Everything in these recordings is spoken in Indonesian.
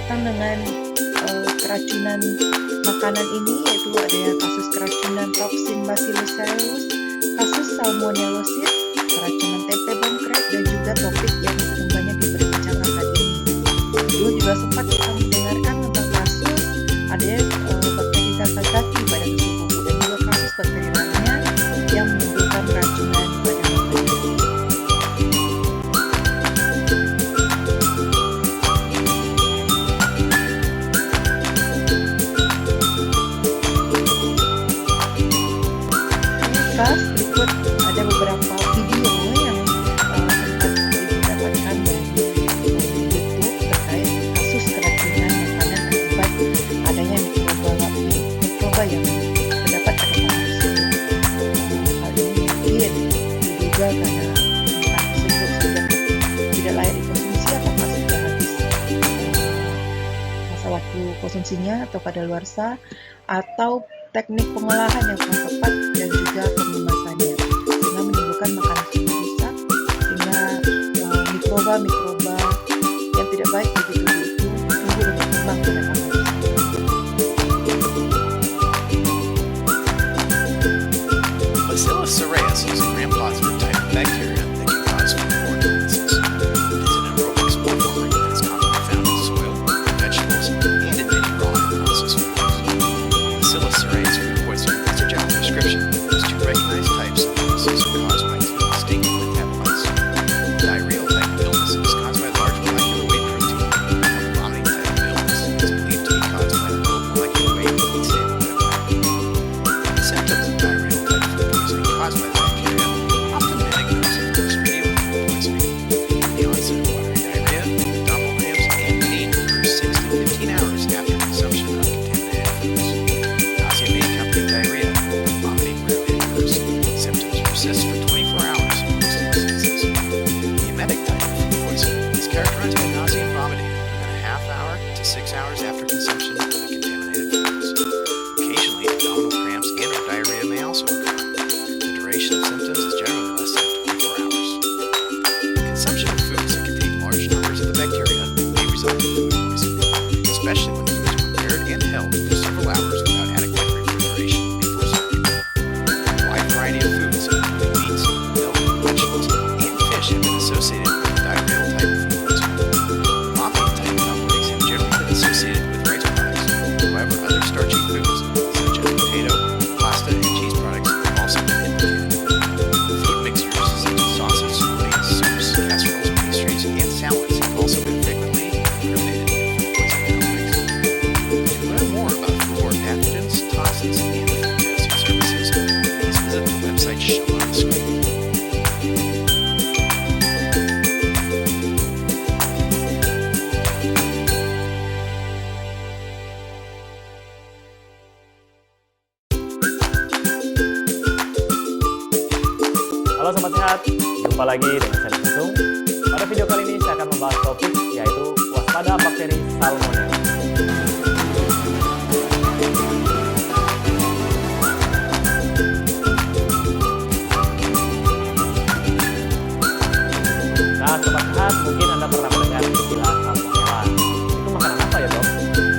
datang dengan keracunan makanan ini, yaitu ada kasus keracunan toksin Bacillus cereus, kasus salmonellosis, keracunan tempe bongkrek, dan juga topik yang banyak diperbincangkan tadi ini. Dulu juga sempat kita mendengarkan tentang kasus ada bakteri Sakazaki pada susu bubuk, dan juga kasus bakteri lainnya yang menimbulkan keracunan pada makanan. Berikut ada beberapa video yang sempat didapatkan dari YouTube terkait kasus keracunan makanan akibat adanya mikroba yang terdapat pada manusia. Hal ini mungkin diduga karena makanan tersebut sudah tidak layak dikonsumsi apakah sudah habis masa waktu konsumsinya atau kadaluarsa, atau teknik pengolahan yang kurang tepat dan juga pengemasannya, sehingga menimbulkan makanan tersebut rusak, sehingga mikroba yang tidak baik bagi tubuh itu tumbuh dan berkembang pada makanan tersebut. Bacillus cereus is a gram-positive type of bacteria that can cause foodborne illnesses. It is an anaerobic spore former that is commonly found in soil, vegetables, and in many raw and processed foods. Bacillus cereus food poisoning is a general description of those two recognized types of illnesses caused by two distinct metabolites. Diarrheal type of illness is caused by large molecular weight protein, while vomiting type of illness is believed to be caused by low molecular weight unstable peptide. The symptoms of diarrheal type of food poisoning caused by bacteria often mimic those of Clostridium food poisoning. The onset of watery diarrhea, abdominal cramps, and pain occurs 6 to 15 hours after consumption of contaminated foods. Nausea may accompany diarrhea, but vomiting rarely occurs. Symptoms persist for 24 hours in most instances. The emetic type of food poisoning is characterized by nausea and vomiting within a half hour to 6 hours after consumption of the contaminated foods. Occasionally, abdominal cramps and or diarrhea may also occur. The duration of symptoms is generally less than 24 hours. Consumption of foods that contain large numbers of the bacteria may result in food poisoning, especially when food is prepared and held for several hours without adequate refrigeration before serving. A wide variety of foods, including meats, milk, vegetables, and fish, have been associated with diarrheal type of food poisoning. Vomiting type of outbreaks have generally been associated with rice products. However, other starchy foods, such as potato, pasta, and cheese products, have also been implicated. Food mixtures such as sauces, puddings, soups, casseroles, pastries, and salads have also been frequently incriminated in food poisoning outbreaks. To learn more about foodborne pathogens, toxins, and food testing services, please visit the website shown on the screen. Halo Sobat Sehat, jumpa lagi dengan saya Sung. Pada video kali ini saya akan membahas topik yaitu waspada bakteri Salmonella. Nah Sobat Sehat, mungkin Anda pernah mendengar istilah Salmonella. Itu makanan apa ya dok?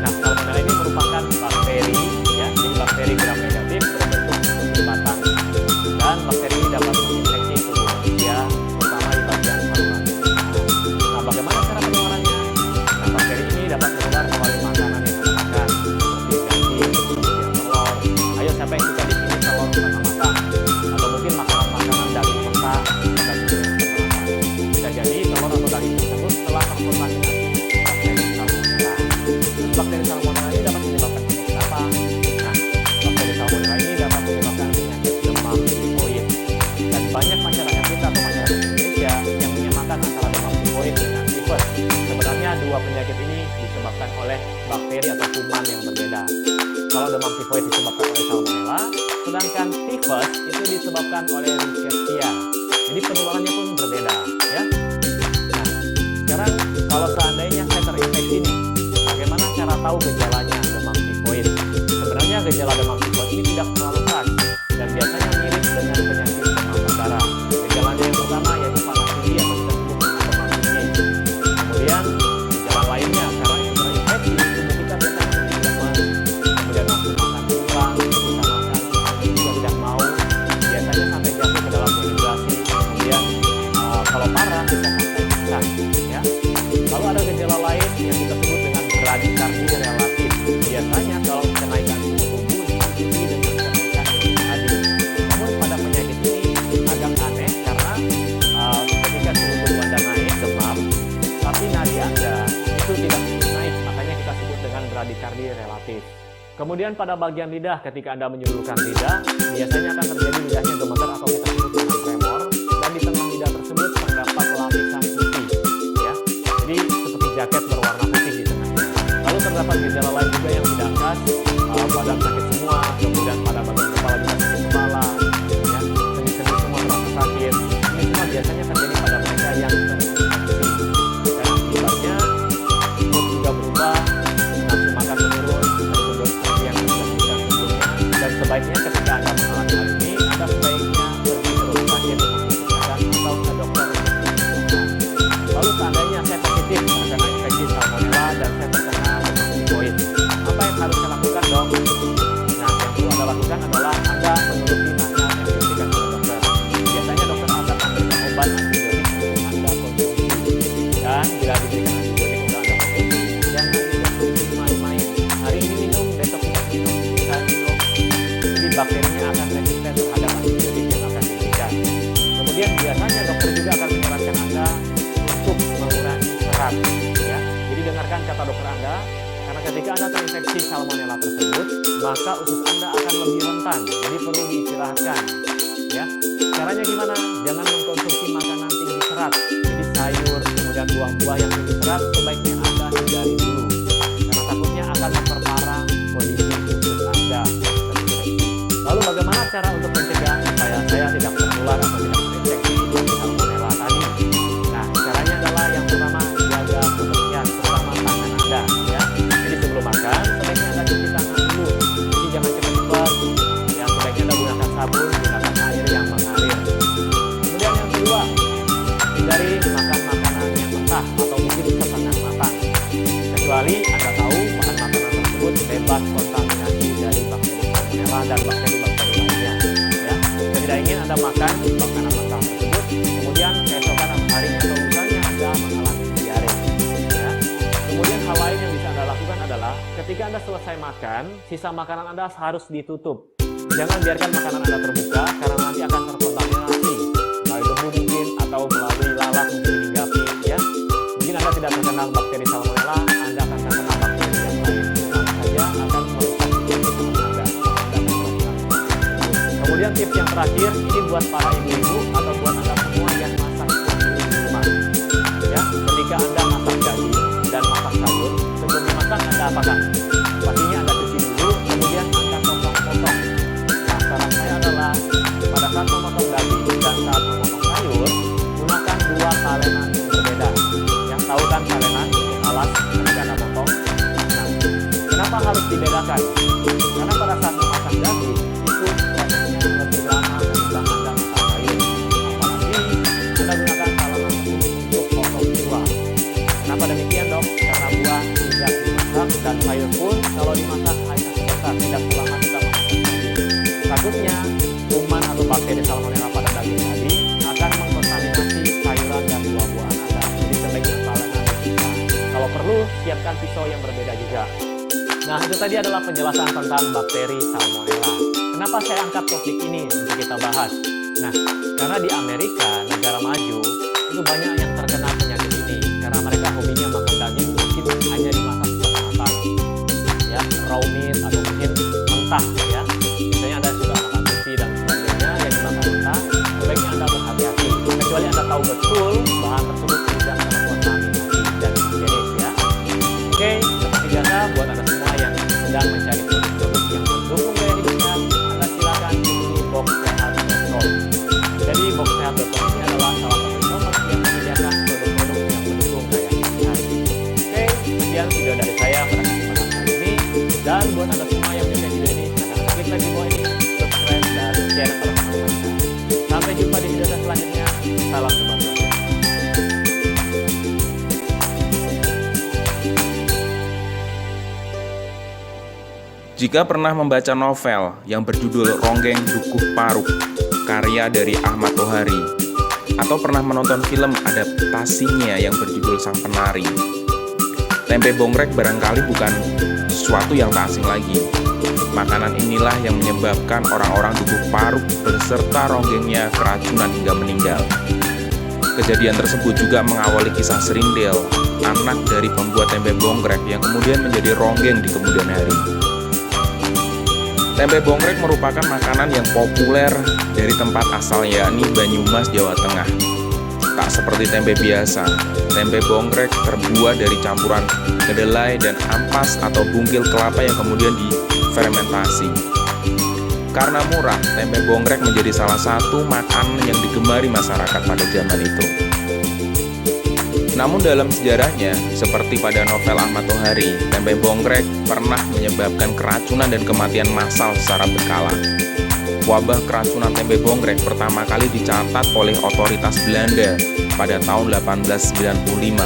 Nah Salmonella ini merupakan bakteri, ya, jadi bakteri gram negatif berbentuk seperti batang. Dan bakteri ini dapat menginfeksi tubuh manusia, terutama di bagian saluran pencernaan. Nah, bagaimana cara penularannya? Nah, bakteri ini dapat menular melalui makanan yang Anda makan, seperti daging, kemudian telur. Ayo, siapa yang suka di sini telur setengah matang? Atau mungkin makanan daging mentah, dan juga setengah matang. Bisa jadi telur atau daging tersebut telah terkontaminasi bakteri Salmonella. Terus bakteri Salmonella ini dapat menyebabkan penyakit apa? Nah, bakteri Salmonella ini dapat menyebabkan penyakit demam tifoid. Dan banyak masyarakat kita atau masyarakat Indonesia yang menyamakan antara demam tifoid dengan tifus. Sebenarnya dua penyakit ini disebabkan oleh bakteri atau kuman yang berbeda. Kalau demam tifoid disebabkan oleh Salmonella, sedangkan tifus itu disebabkan oleh Rickettsia. Jadi penularannya pun berbeda, ya. Nah, sekarang kalau seandainya saya terinfeksi nih, bagaimana cara tahu gejalanya demam tifoid? Sebenarnya gejala demam tifoid ini tidak terlalu keras dan biasanya mirip dengan penyakit demam berdarah. Gejalanya yang pertama yaitu panas tinggi atau kita sebut dengan demam tinggi. Kemudian gejala lainnya karena itu terinfeksi Kemudian pada bagian lidah, ketika Anda menyulurkan lidah, biasanya akan terjadi lidahnya gemeter atau kita sebut dengan tremor, dan di tengah lidah tersebut terdapat lapisan putih, ya. Jadi seperti jaket berwarna putih di tengahnya. Lalu terdapat gejala lain juga yang tidak khas, badan sakit semua, kemudian pada bagian kepala juga sakit kepala, ya, sendi-sendi semua terasa sakit. Ini semua biasanya terjadi pada mereka yang terinfeksi. Dan akibatnya mood juga berubah, nafsu makan menurun, seperti yang sudah disebutkan sebelumnya. Dan sebaiknya ketika Anda mengalami hal ini, Anda sebaiknya pergi ke rumah sakit untuk diperiksakan atau ke dokter untuk diperiksakan. Lalu seandainya saya positif terkena infeksi salmonella dan saya terkena leukemia, apa yang harus saya lakukan, dok? Nah, yang perlu Anda lakukan adalah Anda menuruti nasihat yang diberikan oleh dokter. Biasanya dokter akan memberikan obat antibiotik untuk Anda konsumsi. Dan bila diberikan antibiotik untuk Anda konsumsi, jangan konsumsi main-main. Hari ini minum, besok tidak minum, bisa minum. Jadi bakterinya akan resisten terhadap antibiotik yang akan diberikan. Kemudian biasanya dokter juga akan menyarankan Anda untuk mengurangi serat, ya. Jadi dengarkan kata dokter Anda, karena ketika Anda terinfeksi salmonella tersebut, maka usus Anda akan lebih rentan, jadi perlu diistirahatkan, ya. Caranya gimana? Jangan mengkonsumsi makanan tinggi serat, jadi sayur, kemudian buah-buah yang tinggi serat sebaiknya Anda hindari dulu, karena takutnya akan memperparah kondisi usus Anda terinfeksi. Lalu bagaimana cara untuk mencegah supaya saya tidak tertular atau tidak terinfeksi salmonella tadi? Nah, caranya adalah yang pertama, jaga kebersihan, terutama tangan Anda, ya. Jadi sebelum makan, sebaiknya Anda cuci tangan dulu. Jadi jangan cepat-cepat, ya. Sebaiknya Anda gunakan sabun, gunakan air yang mengalir. Kemudian yang kedua, hindari makan makanan yang mentah atau mungkin setengah matang. Kecuali Anda tahu bahan makanan tersebut bebas kontaminasi dari bakteri salmonella dan bakteri-bakteri lainnya, ya. Saya tidak ingin Anda makan makanan mentah tersebut, kemudian keesokan harinya atau lusanya Anda mengalami diare, ya. Kemudian hal lain yang bisa Anda lakukan adalah ketika Anda selesai makan, sisa makanan Anda harus ditutup. Jangan biarkan makanan Anda terbuka karena nanti akan terkontaminasi melalui debu mungkin atau melalui lalat mungkin dihinggapi, ya. Mungkin Anda tidak terkena bakteri salmonella, Anda akan terkena bakteri yang lain. Sama saja akan merusak kehidupan Anda. Kemudian tips yang terakhir, ini buat para ibu-ibu atau buat Anda semua yang masak sendiri di rumah. Ya, ketika Anda masak daging dan masak sayur, sebelum dimasak Anda apakan? Pastinya Anda cuci dulu, kemudian Anda potong-potong. Nah, saran saya adalah pada saat memotong daging dan saat memotong sayur, gunakan dua talenan yang berbeda. Yang tahu kan talenan untuk alas ketika Anda potong. Nah, kenapa harus dibedakan? Karena pada saat memasak daging, itu prosesnya lebih lama ketimbang Anda masak sayur. Apalagi Anda gunakan talenan tersebut untuk potong buah. Kenapa demikian, dok? Karena buah tidak dimasak dan sayur pun kalau dimasak hanya sebentar, tidak selama kita memasak daging. Takutnya kuman atau bakteri salmonella pada daging tadi akan mengkontaminasi sayuran dan buah-buahan Anda. Jadi sebaiknya talenan dipisah. Kalau perlu, siapkan pisau yang berbeda juga. Nah, itu tadi adalah penjelasan tentang bakteri salmonella. Kenapa saya angkat topik ini untuk kita bahas? Nah, karena di Amerika, negara maju, itu banyak yang terkena penyakit ini. Karena mereka hobinya makan daging mungkin hanya dimasak setengah matang. Ya, raw meat atau mungkin mentah, ya. Misalnya Anda suka makan sushi dan sebagainya yang dimakan mentah, sebaiknya Anda berhati-hati. Kecuali Anda tahu betul bahan tersebut tidak terkontaminasi dan higienis, ya. Oke, seperti biasa buat Anda semua yang sedang mencari produk-produk yang mendukung gaya hidup sehat, Anda silakan kunjungi boxsehat.com. Jadi boxsehat.com ini adalah salah satu e-commerce yang menyediakan produk-produk yang mendukung gaya hidup sehat. Oke, sekian video dari saya pada kesempatan kali ini. Dan buat Anda semua yang menyukai video ini, silahkan klik like di bawah ini, subscribe dan share ke teman-teman Anda. Sampai jumpa di video selanjutnya. Salam sobat cuan. Jika pernah membaca novel yang berjudul Ronggeng Dukuh Paruk, karya dari Ahmad Tohari, atau pernah menonton film adaptasinya yang berjudul Sang Penari, tempe bongkrek barangkali bukan sesuatu yang tak asing lagi. Makanan inilah yang menyebabkan orang-orang Dukuh Paruk beserta ronggengnya keracunan hingga meninggal. Kejadian tersebut juga mengawali kisah Serindel, anak dari pembuat tempe bongkrek yang kemudian menjadi ronggeng di kemudian hari. Tempe bongkrek merupakan makanan yang populer dari tempat asal yakni Banyumas, Jawa Tengah. Tak seperti tempe biasa, tempe bongkrek terbuat dari campuran kedelai dan ampas atau bungkil kelapa yang kemudian difermentasi. Karena murah, tempe bongkrek menjadi salah satu makanan yang digemari masyarakat pada zaman itu. Namun dalam sejarahnya, seperti pada novel Ahmad Tohari, tempe bongkrek pernah menyebabkan keracunan dan kematian massal secara berkala. Wabah keracunan tempe bongkrek pertama kali dicatat oleh otoritas Belanda pada tahun 1895.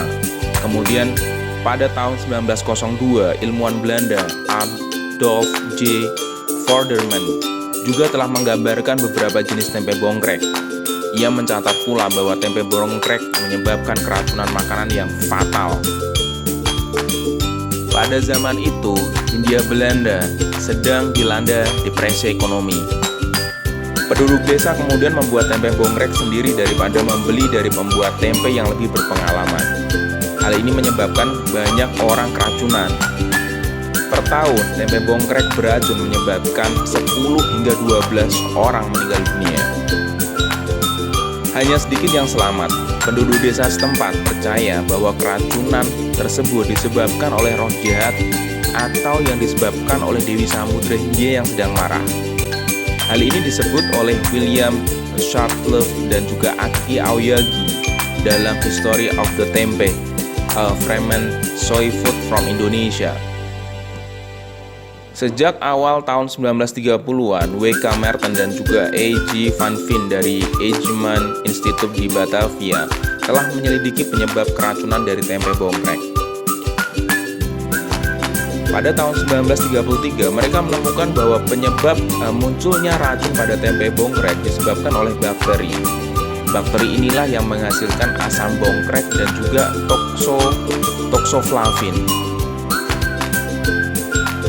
Kemudian pada tahun 1902, ilmuwan Belanda Adolf J. Vorderman juga telah menggambarkan beberapa jenis tempe bongkrek. Ia mencatat pula bahwa tempe bongkrek menyebabkan keracunan makanan yang fatal. Pada zaman itu, Hindia Belanda sedang dilanda depresi ekonomi. Penduduk desa kemudian membuat tempe bongkrek sendiri daripada membeli dari pembuat tempe yang lebih berpengalaman. Hal ini menyebabkan banyak orang keracunan. Per tahun, tempe bongkrek beracun menyebabkan 10 hingga 12 orang meninggal dunia. Hanya sedikit yang selamat. Penduduk desa setempat percaya bahwa keracunan tersebut disebabkan oleh roh jahat atau yang disebabkan oleh Dewi Samudra Hindia yang sedang marah. Hal ini disebut oleh William Sharpless dan juga Aki Aoyagi dalam History of the Tempe, a Ferment Soy Food from Indonesia. Sejak awal tahun 1930-an, W.K. Merton dan juga A.G. Van Veen dari Eijkman Institute di Batavia telah menyelidiki penyebab keracunan dari tempe bongkrek. Pada tahun 1933, mereka menemukan bahwa penyebab munculnya racun pada tempe bongkrek disebabkan oleh bakteri. Bakteri inilah yang menghasilkan asam bongkrek dan juga toxoflavin.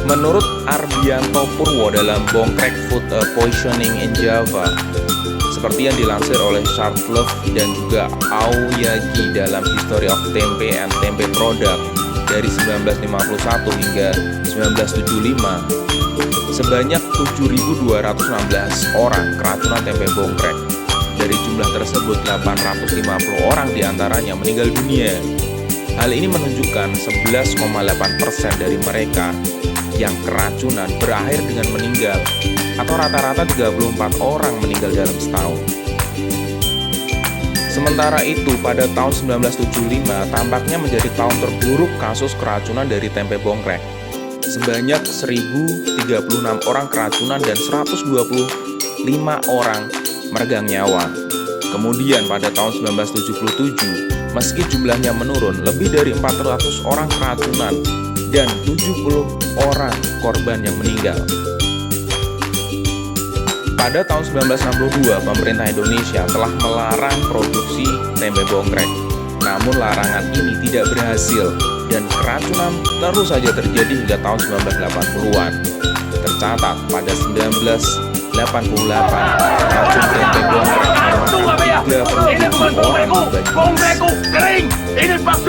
Menurut Arbianto Purwo dalam Bongkrek Food Poisoning in Java, seperti yang dilansir oleh Sharpless dan juga Aoyagi dalam History of Tempe and Tempe Product dari 1951 hingga 1975, sebanyak 7.216 orang keracunan tempe bongkrek. Dari jumlah tersebut, 850 orang diantaranya meninggal dunia. Hal ini menunjukkan 11,8% dari mereka yang keracunan berakhir dengan meninggal, atau rata-rata 34 orang meninggal dalam setahun. Sementara itu, pada tahun 1975 tampaknya menjadi tahun terburuk kasus keracunan dari tempe bongkrek. Sebanyak 1.036 orang keracunan dan 125 orang meregang nyawa. Kemudian pada tahun 1977, meski jumlahnya menurun, lebih dari 400 orang keracunan dan 70 orang korban yang meninggal. Pada tahun 1962, pemerintah Indonesia telah melarang produksi tempe bongkrek. Namun larangan ini tidak berhasil dan keracunan terus saja terjadi hingga tahun 1980-an. Tercatat pada 1988, racun tempe bongkrek memakan 37 orang di Banyumas.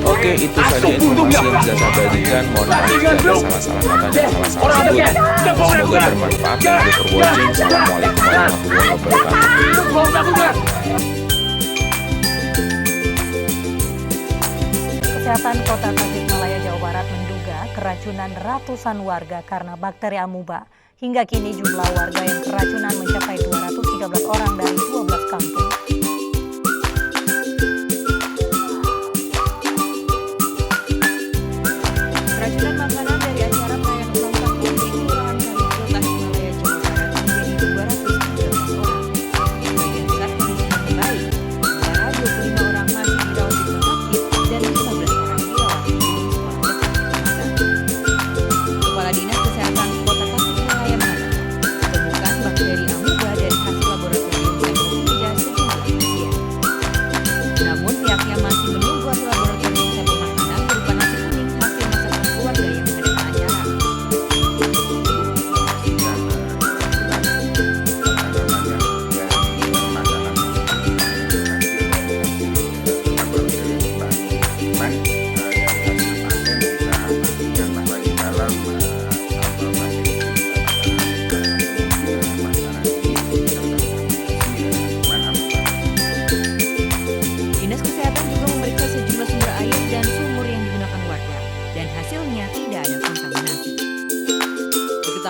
Oke, itu saja informasi yang bisa saya bagikan. Mohon maaf jika ada salah-salah kata dan salah-salah sebut. Semoga bermanfaat. Thank you for watching. Assalamualaikum warahmatullahi wabarakatuh. Kesehatan Kota Tasikmalaya, Jawa Barat menduga keracunan ratusan warga karena bakteri amuba. Hingga kini jumlah warga yang keracunan mencapai 213 orang dari 12 kampung. Keracunan makanan dari acara perayaan ulang tahun di Kelurahan Kalikil, Tasikmalaya, Jawa Barat menjadi 213 orang. Sebagian besar kondisinya membaik, sementara 25 orang masih dirawat di rumah sakit dan 15 orang dirawat di gedung sekolah dekat kecamatan. Kepala Dinas Kesehatan Kota Tasikmalaya mengatakan, ditemukan bakteri amuba dari hasil laboratorium sampel tinja sejumlah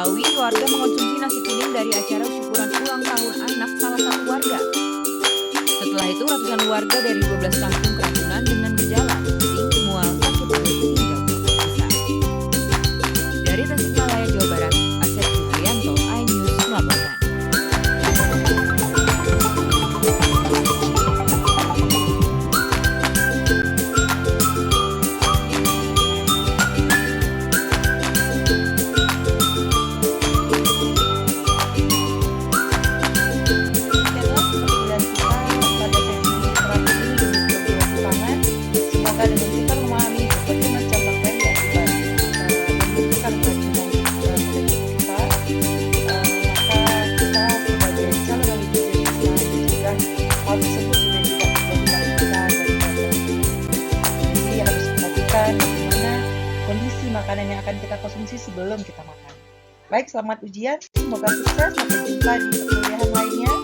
diketahui warga mengonsumsi nasi kuning dari acara syukuran ulang tahun anak salah satu warga. Setelah itu ratusan warga dari 12 kampung keracunan dengan gejala pusing, mual, sakit perut hingga muntah besar. Dari Tasikmalaya, Jawa Barat, Asep Supriyanto, iNews melaporkan. Semoga dengan kita memahami berbagai macam bakteri akibat pembentukan keracunan pada tubuh kita, maka kita sebagai calon ahli gizi bisa mencegah hal tersebut supaya tidak terjadi pada kita dan keluarga. Jadi harus perhatikan bagaimana kondisi makanan yang akan kita konsumsi sebelum kita makan. Baik, selamat ujian, semoga sukses, sampai jumpa di perkuliahan lainnya.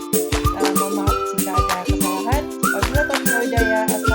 Mohon maaf jika ada kesalahan. Wabillahi taufiq wal hidayah.